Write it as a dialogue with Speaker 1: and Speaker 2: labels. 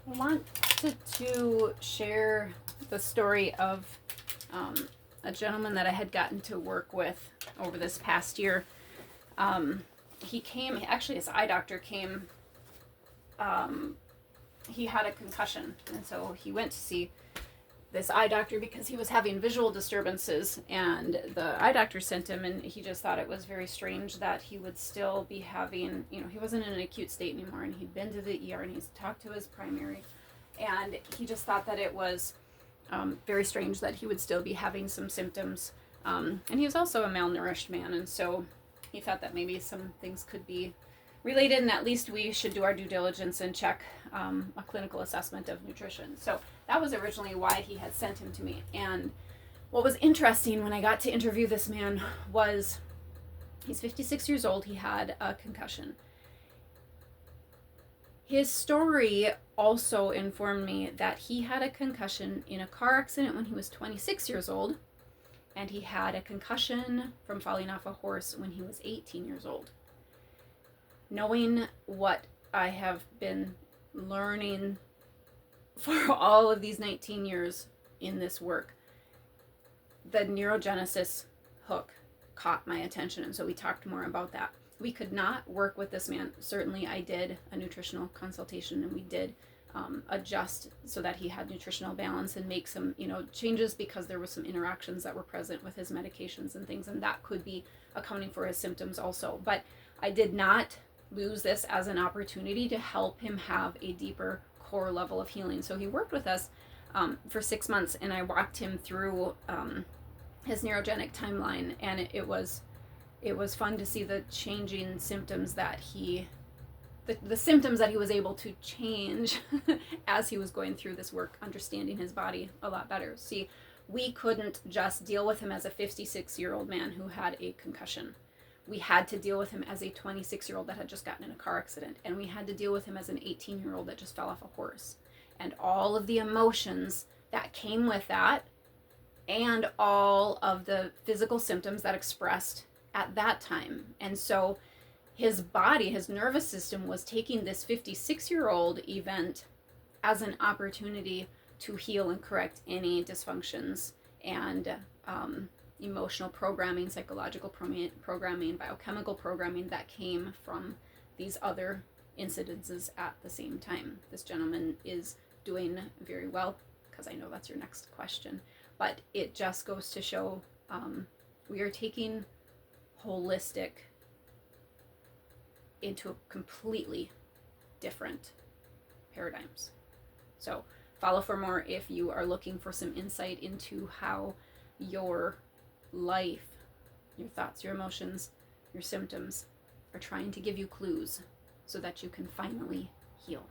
Speaker 1: I wanted to share the story of a gentleman that I had gotten to work with over this past year. He came, actually, his eye doctor came. He had a concussion, and so he went to see this eye doctor because he was having visual disturbances, and the eye doctor sent him, and he just thought it was very strange that he would still be having, he wasn't in an acute state anymore, and he'd been to the ER and he's talked to his primary, and he just thought that it was very strange that he would still be having some symptoms. And he was also a malnourished man, and so he thought that maybe some things could be related, and at least we should do our due diligence and check a clinical assessment of nutrition. So that was originally why he had sent him to me. And what was interesting when I got to interview this man was he's 56 years old. He had a concussion. His story also informed me that he had a concussion in a car accident when he was 26 years old, and he had a concussion from falling off a horse when he was 18 years old. Knowing what I have been learning for all of these 19 years in this work, the neurogenesis hook caught my attention, and so we talked more about that. We could not work with this man. Certainly I did a nutritional consultation, and we did adjust so that he had nutritional balance and make some changes, because there were some interactions that were present with his medications and things, and that could be accounting for his symptoms also. But I did not lose this as an opportunity to help him have a deeper core level of healing. So he worked with us for 6 months, and I walked him through his neurogenic timeline, and it was fun to see the changing symptoms that the symptoms that he was able to change as he was going through this work, understanding his body a lot better. See, we couldn't just deal with him as a 56-year-old man who had a concussion. We had to deal with him as a 26-year-old that had just gotten in a car accident, and we had to deal with him as an 18-year-old that just fell off a horse, and all of the emotions that came with that, and all of the physical symptoms that expressed at that time. And so his body, his nervous system, was taking this 56-year-old event as an opportunity to heal and correct any dysfunctions and emotional programming, psychological programming, biochemical programming that came from these other incidences at the same time. This gentleman is doing very well, because I know that's your next question, but it just goes to show we are taking holistic into completely different paradigms. So follow for more if you are looking for some insight into how your life, your thoughts, your emotions, your symptoms are trying to give you clues so that you can finally heal.